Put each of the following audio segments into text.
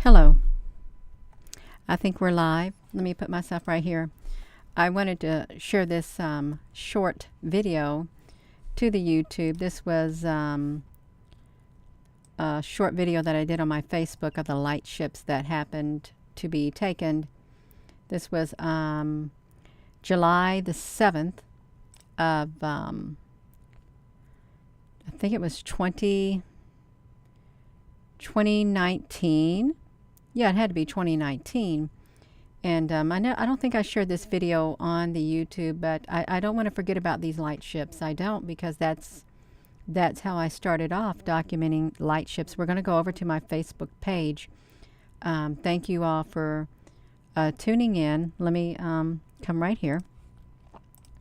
Hello. I think we're live. Let me put myself right here. I wanted to share this short video to the YouTube. This was a short video that I did on my Facebook of the lightships that happened to be taken. This was July the 7th of, I think it was 2019. Yeah, it had to be 2019. And I don't think I shared this video on the YouTube, but I don't want to forget about these lightships. I don't, because that's how I started off documenting lightships. We're going to go over to my Facebook page. Thank you all for tuning in. Let me come right here.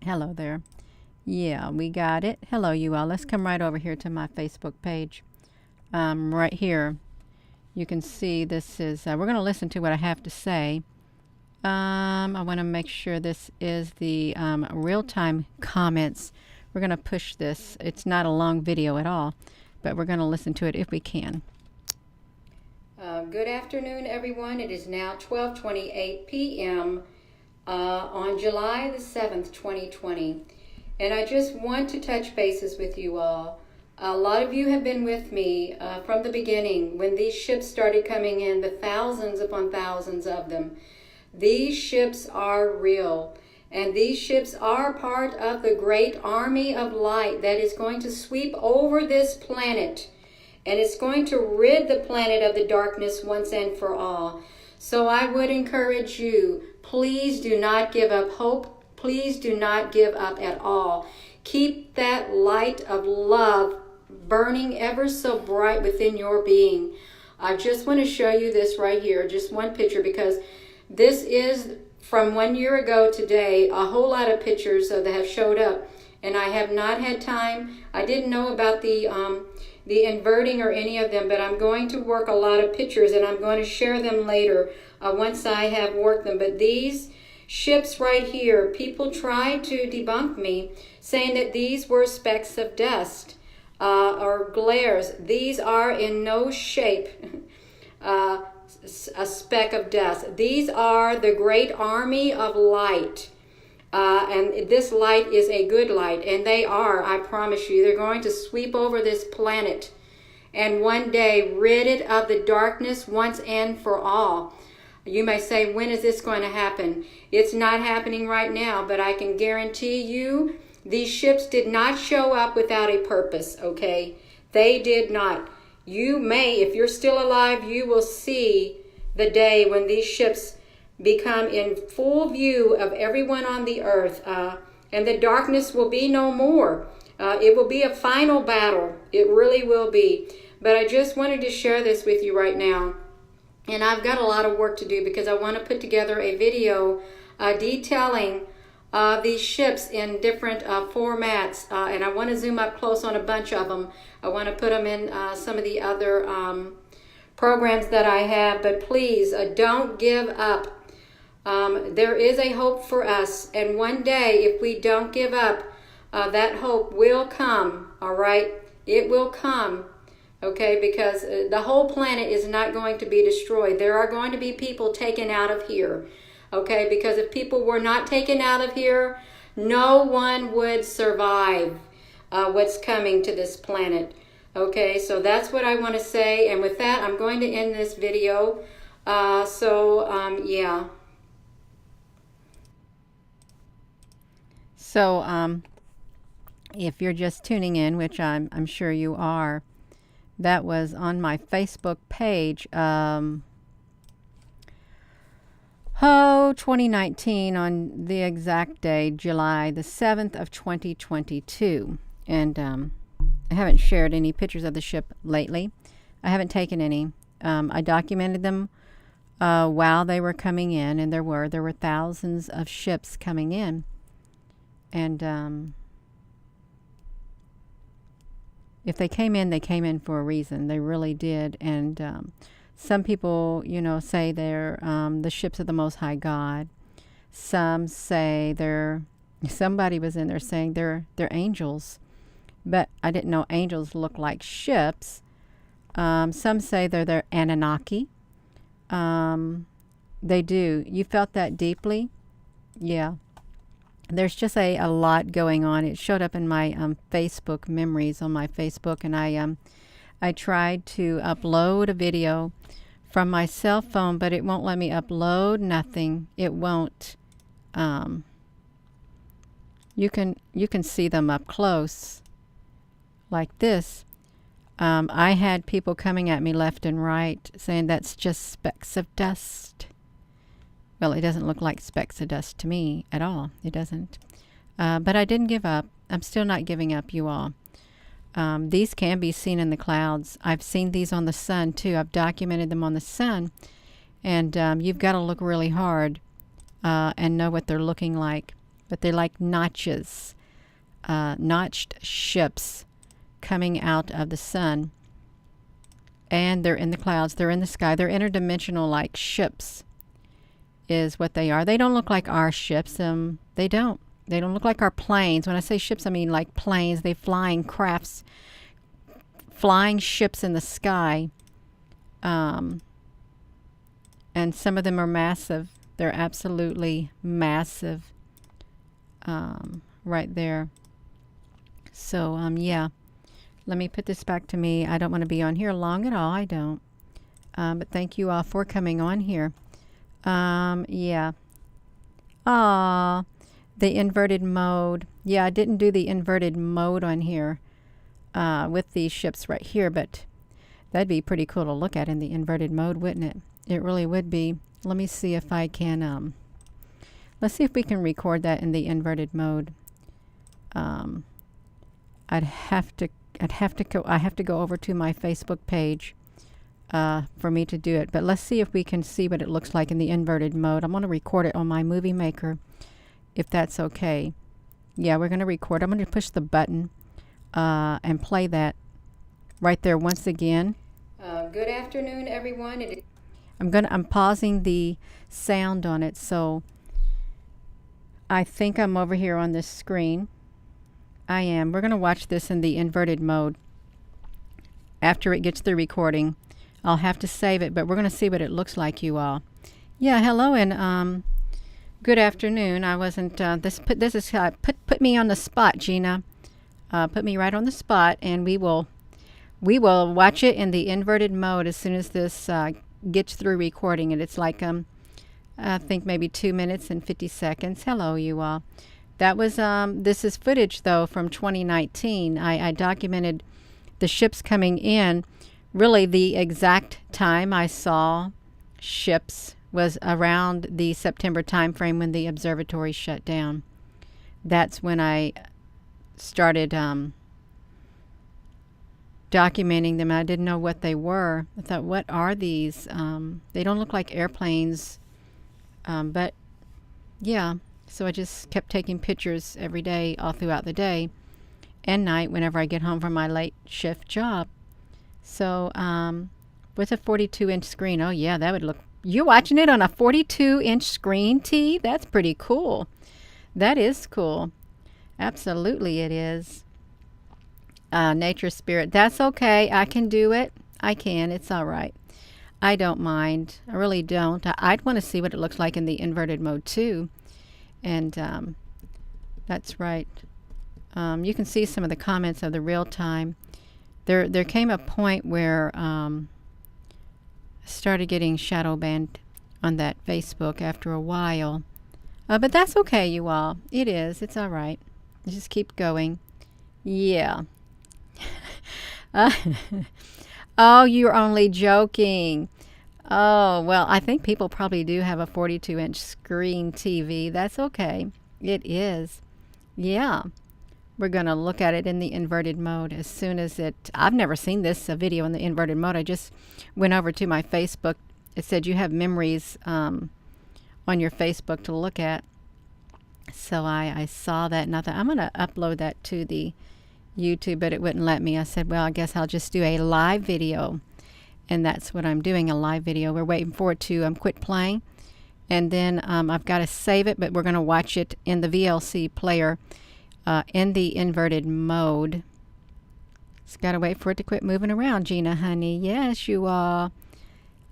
Hello there. Yeah, we got it. Hello, you all. Let's come right over here to my Facebook page. Right here. You can see this is, we're going to listen to what I have to say. I want to make sure this is the real-time comments. We're going to push this. It's not a long video at all, but we're going to listen to it if we can. Good afternoon, everyone. It is now 12:28 p.m. On July the 7th, 2020. And I just want to touch bases with you all. A lot of you have been with me from the beginning when these ships started coming in, the thousands upon thousands of them. These ships are real, and these ships are part of the great army of light that is going to sweep over this planet, and it's going to rid the planet of the darkness once and for all. So I would encourage you, please do not give up hope. Please do not give up at all. Keep that light of love burning ever so bright within your being. I just want to show you this right here, just one picture, because this is from 1 year ago today. A whole lot of pictures that have showed up, and I have not had time. I didn't know about the inverting or any of them, but I'm going to work a lot of pictures, and I'm going to share them later once I have worked them. But these ships right here, people tried to debunk me, saying that these were specks of dust. Or glares. These are in no shape a speck of dust. These are the great army of light. And this light is a good light. And they are, I promise you, they're going to sweep over this planet and one day rid it of the darkness once and for all. You may say, when is this going to happen? It's not happening right now, but I can guarantee you these ships did not show up without a purpose, okay? They did not. You may, if you're still alive, you will see the day when these ships become in full view of everyone on the earth, and the darkness will be no more. It will be a final battle. It really will be. But I just wanted to share this with you right now. And I've got a lot of work to do because I want to put together a video detailing these ships in different formats, and I want to zoom up close on a bunch of them. I want to put them in some of the other programs that I have, but please don't give up. There is a hope for us, and one day if we don't give up, that hope will come, all right? It will come, okay, because the whole planet is not going to be destroyed. There are going to be people taken out of here. Okay, because if people were not taken out of here, no one would survive what's coming to this planet. Okay, so that's what I want to say. And with that, I'm going to end this video. Yeah. So, if you're just tuning in, which I'm sure you are, that was on my Facebook page. 2019, on the exact day, July the 7th of 2022. And I haven't shared any pictures of the ship lately. I haven't taken any. I documented them while they were coming in, and there were thousands of ships coming in. And if they came in for a reason. They really did. And some people, say they're the ships of the Most High God. Some say somebody was in there saying they're angels. But I didn't know angels look like ships. Some say they're Anunnaki. They do. You felt that deeply? Yeah. There's just a lot going on. It showed up in my Facebook memories on my Facebook, and I tried to upload a video from my cell phone, but it won't let me upload nothing. It won't. You can see them up close like this. I had people coming at me left and right saying that's just specks of dust. Well, it doesn't look like specks of dust to me at all. It doesn't. But I didn't give up. I'm still not giving up, you all. These can be seen in the clouds. I've seen these on the sun, too. I've documented them on the sun. And you've got to look really hard and know what they're looking like. But they're like notches, notched ships coming out of the sun. And they're in the clouds. They're in the sky. They're interdimensional like ships is what they are. They don't look like our ships. They don't. They don't look like our planes. When I say ships, I mean like planes. They flying crafts, flying ships in the sky. And some of them are massive. They're absolutely massive. Right there. So, yeah. Let me put this back to me. I don't want to be on here long at all. I don't. But thank you all for coming on here. Yeah. The inverted mode. Yeah, I didn't do the inverted mode on here with these ships right here, but that'd be pretty cool to look at in the inverted mode, wouldn't it? It really would be. Let me see if I can, let's see if we can record that in the inverted mode. I have to go over to my Facebook page for me to do it. But let's see if we can see what it looks like in the inverted mode. I'm going to record it on my Movie Maker, if that's okay. Yeah, we're going to record. I'm going to push the button and play that right there once again. Good afternoon, everyone. I'm pausing the sound on it, so I think I'm over here on this screen. I am. We're going to watch this in the inverted mode. After it gets through recording, I'll have to save it, but we're going to see what it looks like, you all. Yeah, hello and good afternoon. I wasn't this is put me on the spot, Gina. Put me right on the spot, and we will watch it in the inverted mode as soon as this gets through recording it. It's like I think maybe 2 minutes and 50 seconds. Hello, you all. That was this is footage though from 2019. I documented the ships coming in. Really, the exact time I saw ships was around the September time frame when the observatory shut down. That's when I started documenting them. I didn't know what they were. I thought, what are these? They don't look like airplanes, but yeah. So I just kept taking pictures every day, all throughout the day and night whenever I get home from my late shift job. So with a 42-inch screen, oh yeah, that would look... You're watching it on a 42-inch screen, T? That's pretty cool. That is cool. Absolutely it is. Nature Spirit. That's okay. I can do it. I can. It's all right. I don't mind. I really don't. I'd want to see what it looks like in the inverted mode too. And that's right. You can see some of the comments of the real time. There came a point where I started getting shadow banned on that Facebook after a while. But that's okay, you all. It is. It's all right. Just keep going. Yeah. Oh, you're only joking. Oh, well, I think people probably do have a 42-inch screen TV. That's okay. It is. Yeah. We're going to look at it in the inverted mode as soon as it... I've never seen this video in the inverted mode. I just went over to my Facebook. It said you have memories on your Facebook to look at. So I saw that and I thought, I'm going to upload that to the YouTube, but it wouldn't let me. I said, well, I guess I'll just do a live video. And that's what I'm doing, a live video. We're waiting for it to quit playing. And then I've got to save it, but we're going to watch it in the VLC player in the inverted mode. Just got to wait for it to quit moving around, Gina, honey. Yes, you are.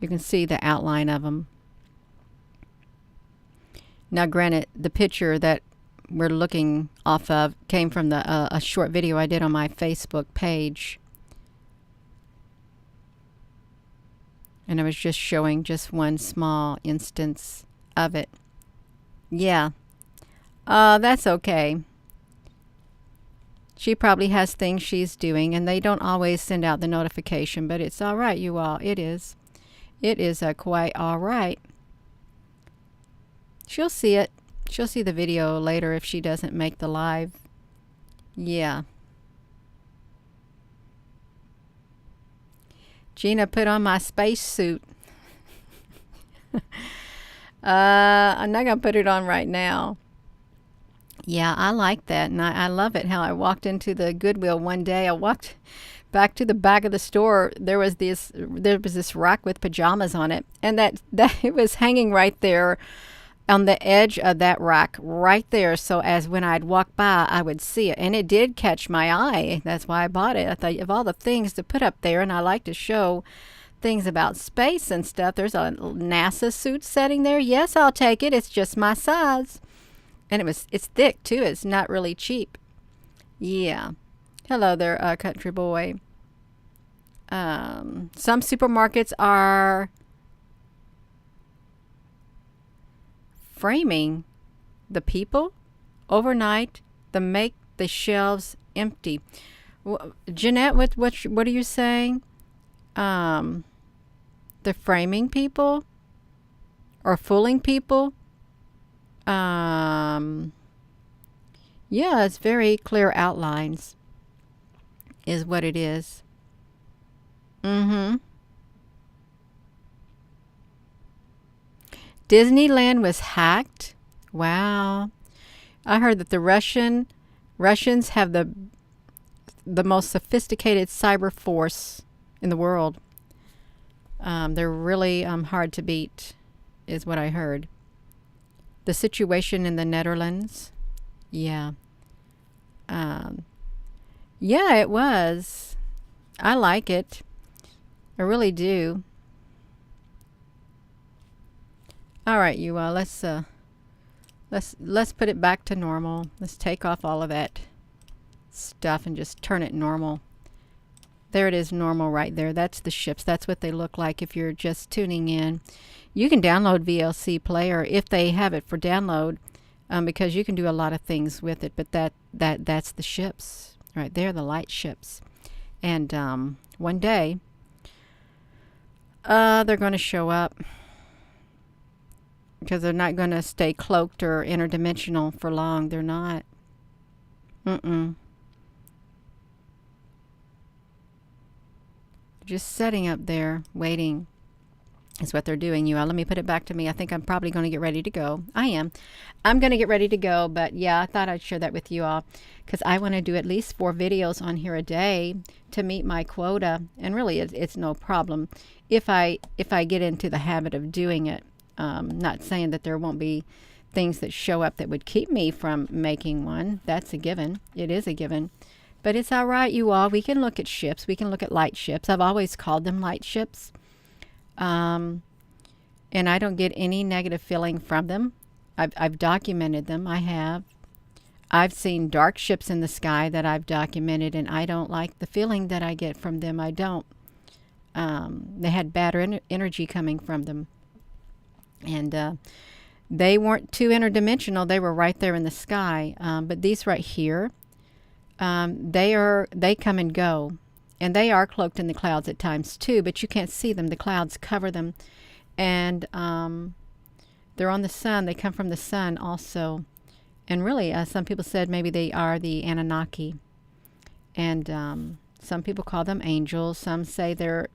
You can see the outline of them. Now, granted, the picture that we're looking off of came from a short video I did on my Facebook page. And I was just showing just one small instance of it. Yeah. That's okay. She probably has things she's doing, and they don't always send out the notification, but it's all right, you all. It is. It is quite all right. She'll see it. She'll see the video later if she doesn't make the live. Yeah. Gina, put on my space suit. I'm not going to put it on right now. Yeah, I like that, and I love it how I walked into the Goodwill one day. I walked back to the back of the store. There was this rack with pajamas on it, and that it was hanging right there on the edge of that rack right there. So as when I'd walk by, I would see it, and it did catch my eye. That's why I bought it. I thought of all the things to put up there, and I like to show things about space and stuff. There's a NASA suit sitting there. Yes, I'll take it. It's just my size. And it's thick too. It's not really cheap. Yeah. Hello there, country boy. Some supermarkets are framing the people overnight to make the shelves empty. Jeanette, what are you saying? They're framing people or fooling people. Yeah, it's very clear outlines is what it is. Disneyland was hacked. Wow. I heard that the Russians have the most sophisticated cyber force in the world. They're really hard to beat, is what I heard. The situation in the Netherlands. Yeah. Yeah, it was. I like it. I really do. All right, you all. Let's put it back to normal. Let's take off all of that stuff and just turn it normal. There it is, normal right there. That's the ships. That's what they look like if you're just tuning in. You can download VLC Player if they have it for download, because you can do a lot of things with it. But that's the ships right there, the light ships. And one day, they're going to show up because they're not going to stay cloaked or interdimensional for long. They're not. Just sitting up there waiting is what they're doing, you all. Let me put it back to me. I think I'm probably going to get ready to go. I'm going to get ready to go, but yeah, I thought I'd share that with you all because I want to do at least 4 videos on here a day to meet my quota, and really it's no problem if I get into the habit of doing it. Not saying that there won't be things that show up that would keep me from making one. That's a given. It is a given. But it's all right, you all. We can look at ships. We can look at light ships. I've always called them light ships. And I don't get any negative feeling from them. I've documented them. I have. I've seen dark ships in the sky that I've documented, and I don't like the feeling that I get from them. I don't. They had bad energy coming from them. And they weren't too interdimensional. They were right there in the sky. But these right here, they come and go, and they are cloaked in the clouds at times too, but you can't see them. The clouds cover them, and they're on the sun. They come from the sun also, and really some people said maybe they are the Anunnaki, and some people call them angels. Some say they're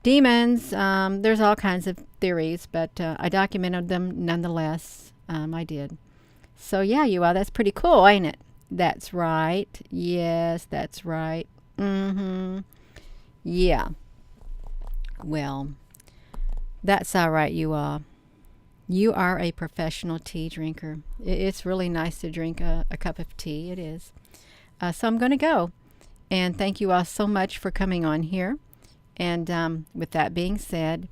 demons. There's all kinds of theories, but I documented them nonetheless. I did. So yeah, you all, that's pretty cool, ain't it? That's right. Yes, that's right. Yeah. Well, that's all right, you all. You are a professional tea drinker. It's really nice to drink a cup of tea. It is. So I'm going to go. And thank you all so much for coming on here. And with that being said,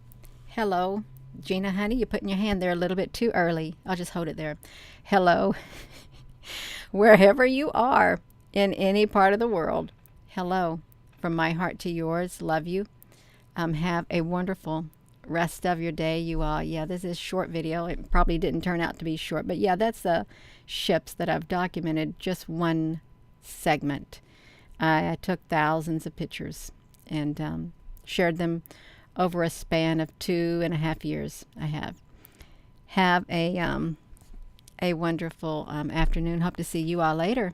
hello, Gina, honey, you're putting your hand there a little bit too early. I'll just hold it there. Hello, wherever you are in any part of the world. Hello, from my heart to yours. Love you. Have a wonderful rest of your day, you all. Yeah, this is a short video. It probably didn't turn out to be short, but yeah, that's the ships that I've documented, just one segment. I took thousands of pictures and shared them over a span of 2.5 years. I have a wonderful afternoon. Hope to see you all later.